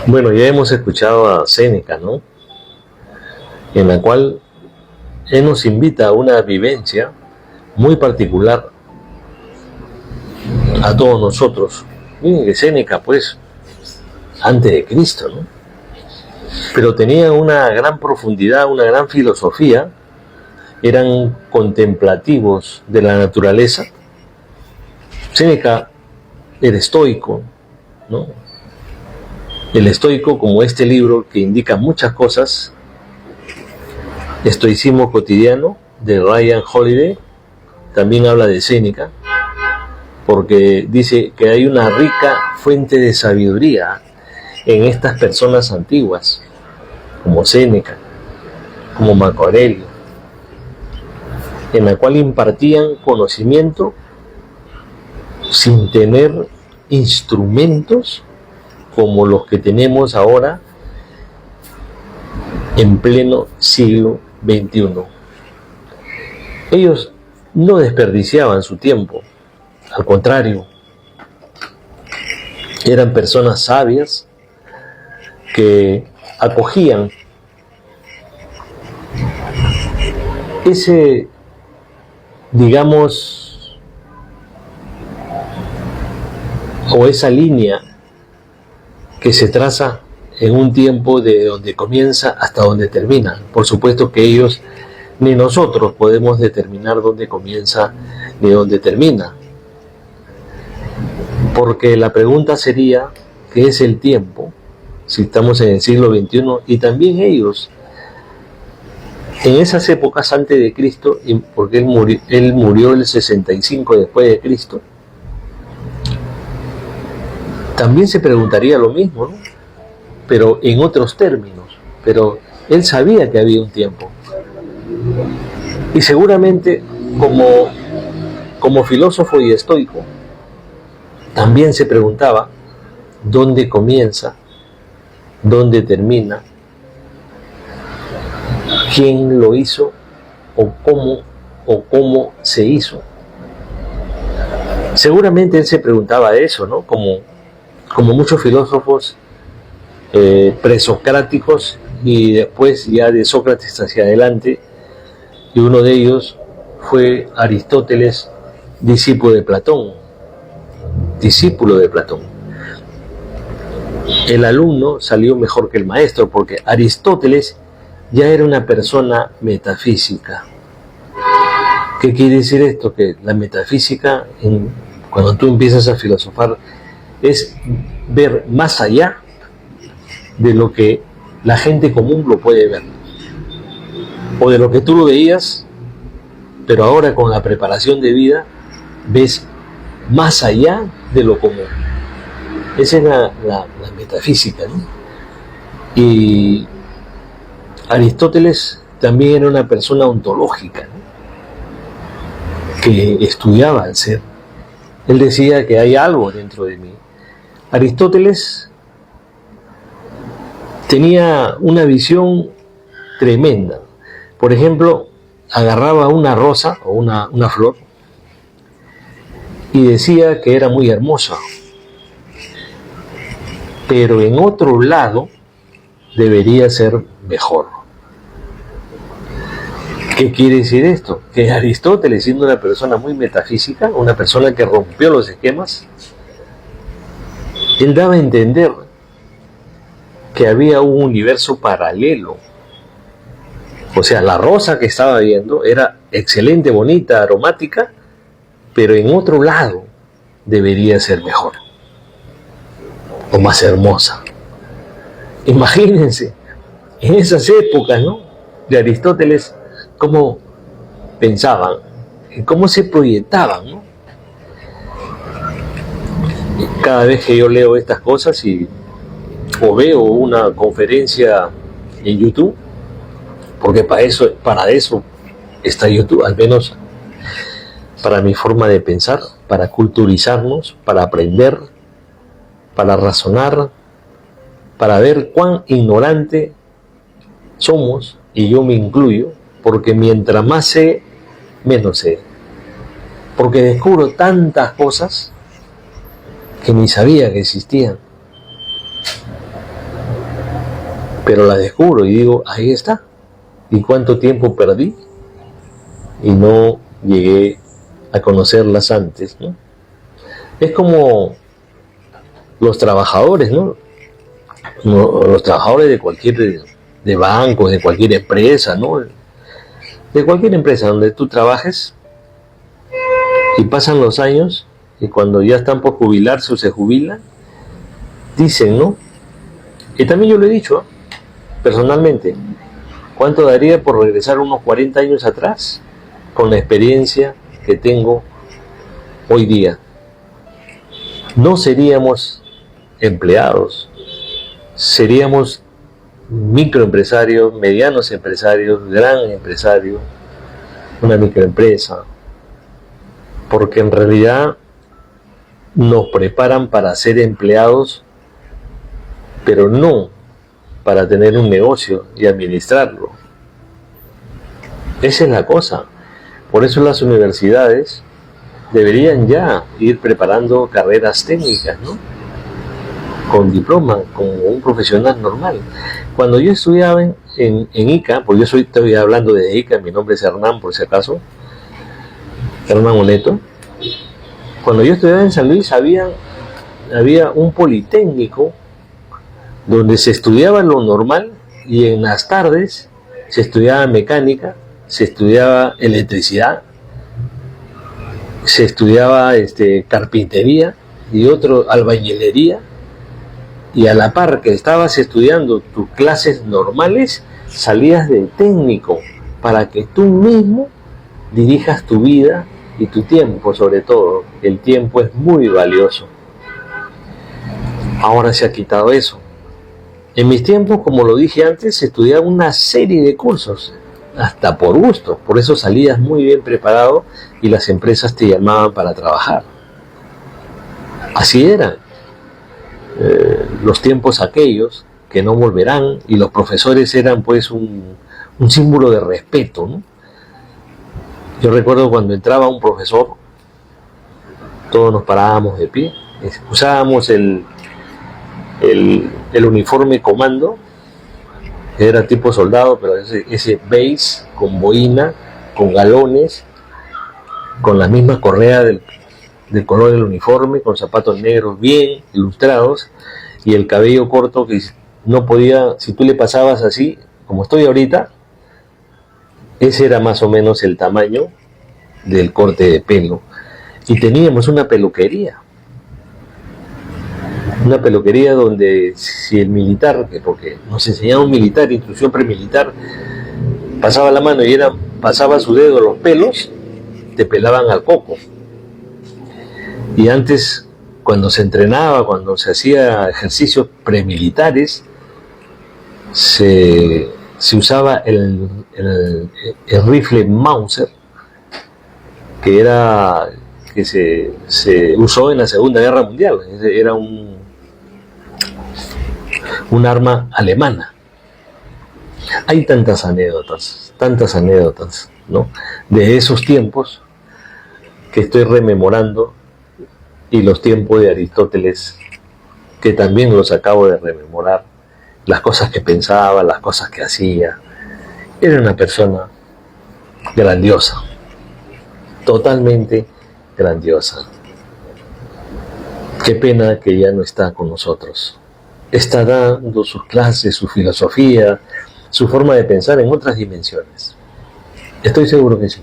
Bueno, ya hemos escuchado a Séneca, ¿no? En la cual él nos invita a una vivencia muy particular a todos nosotros. Miren que Séneca, pues, antes de Cristo, ¿no? Pero tenía una gran profundidad, una gran filosofía, eran contemplativos de la naturaleza. Séneca era estoico, ¿no? El estoico, como este libro que indica muchas cosas, Estoicismo cotidiano, de Ryan Holiday, también habla de Séneca, porque dice que hay una rica fuente de sabiduría en estas personas antiguas, como Séneca, como Marco Aurelio, en la cual impartían conocimiento sin tener instrumentos como los que tenemos ahora en pleno siglo XXI. Ellos no desperdiciaban su tiempo, al contrario, eran personas sabias que acogían ese, digamos, o esa línea que se traza en un tiempo de donde comienza hasta donde termina. Por supuesto que ellos, ni nosotros podemos determinar dónde comienza ni dónde termina. Porque la pregunta sería, ¿qué es el tiempo? Si estamos en el siglo XXI, y también ellos, en esas épocas antes de Cristo, porque él murió el 65 después de Cristo, también se preguntaría lo mismo, ¿no? Pero en otros términos. Pero él sabía que había un tiempo. Y seguramente, como filósofo y estoico, también se preguntaba dónde comienza, dónde termina, quién lo hizo o cómo se hizo. Seguramente él se preguntaba eso, ¿no? Como muchos filósofos presocráticos y después ya de Sócrates hacia adelante, y uno de ellos fue Aristóteles, discípulo de Platón. El alumno salió mejor que el maestro, porque Aristóteles ya era una persona metafísica. ¿Qué quiere decir esto? Que la metafísica, cuando tú empiezas a filosofar, es ver más allá de lo que la gente común lo puede ver, o de lo que tú lo veías, pero ahora con la preparación de vida ves más allá de lo común. Esa es la metafísica, ¿no? Y Aristóteles también era una persona ontológica, ¿no? Que estudiaba al ser. Él decía que hay algo dentro de mí. Aristóteles tenía una visión tremenda. Por ejemplo, agarraba una rosa o una flor y decía que era muy hermosa, pero en otro lado debería ser mejor. ¿Qué quiere decir esto? Que Aristóteles, siendo una persona muy metafísica, una persona que rompió los esquemas, él daba a entender que había un universo paralelo. O sea, la rosa que estaba viendo era excelente, bonita, aromática, pero en otro lado debería ser mejor o más hermosa. Imagínense, en esas épocas, ¿no?, de Aristóteles, cómo pensaban, cómo se proyectaban, ¿no? Cada vez que yo leo estas cosas o veo una conferencia en YouTube, porque para eso está YouTube, al menos para mi forma de pensar, para culturizarnos, para aprender, para razonar, para ver cuán ignorante somos, y yo me incluyo, porque mientras más sé, menos sé. Porque descubro tantas cosas que ni sabía que existían. Pero la descubro y digo, ahí está. ¿Y cuánto tiempo perdí? Y no llegué a conocerlas antes, ¿no? Es como los trabajadores, ¿no? Los trabajadores de cualquier, de bancos, de cualquier empresa, ¿no? De cualquier empresa donde tú trabajes, y pasan los años, y cuando ya están por jubilarse o se jubilan, dicen, ¿no? Y también yo lo he dicho, personalmente, ¿cuánto daría por regresar unos 40 años atrás con la experiencia que tengo hoy día? No seríamos empleados, seríamos microempresarios, medianos empresarios, gran empresario, una microempresa, porque en realidad nos preparan para ser empleados, pero no para tener un negocio y administrarlo. Esa es la cosa. Por eso las universidades deberían ya ir preparando carreras técnicas, ¿no? Con diploma, como un profesional normal. Cuando yo estudiaba en ICA, porque yo estoy hablando de ICA, mi nombre es Hernán por si acaso, Hernán Oleto. Cuando yo estudiaba en San Luis había un politécnico donde se estudiaba lo normal y en las tardes se estudiaba mecánica, se estudiaba electricidad, se estudiaba carpintería y otro albañilería, y a la par que estabas estudiando tus clases normales, salías de técnico para que tú mismo dirijas tu vida y tu tiempo. Sobre todo, el tiempo es muy valioso. Ahora se ha quitado eso. En mis tiempos, como lo dije antes, se estudiaba una serie de cursos, hasta por gusto. Por eso salías muy bien preparado y las empresas te llamaban para trabajar. Así eran los tiempos aquellos, que no volverán, y los profesores eran pues un símbolo de respeto, ¿no? Yo recuerdo cuando entraba un profesor, todos nos parábamos de pie, usábamos el uniforme comando, era tipo soldado, pero ese beige con boina, con galones, con la misma correa del color del uniforme, con zapatos negros bien ilustrados y el cabello corto que no podía, si tú le pasabas así, como estoy ahorita, ese era más o menos el tamaño del corte de pelo. Y teníamos una peluquería donde si el militar, porque nos enseñaba un militar, instrucción premilitar, pasaba la mano y pasaba su dedo los pelos, te pelaban al coco. Y antes, cuando se entrenaba, cuando se hacía ejercicios premilitares, se usaba el rifle Mauser, que se usó en la Segunda Guerra Mundial. Era un arma alemana. Hay tantas anécdotas, ¿no? De esos tiempos que estoy rememorando, y los tiempos de Aristóteles, que también los acabo de rememorar, las cosas que pensaba, las cosas que hacía. Era una persona grandiosa, totalmente grandiosa. Qué pena que ya no está con nosotros. Está dando sus clases, su filosofía, su forma de pensar en otras dimensiones. Estoy seguro que sí.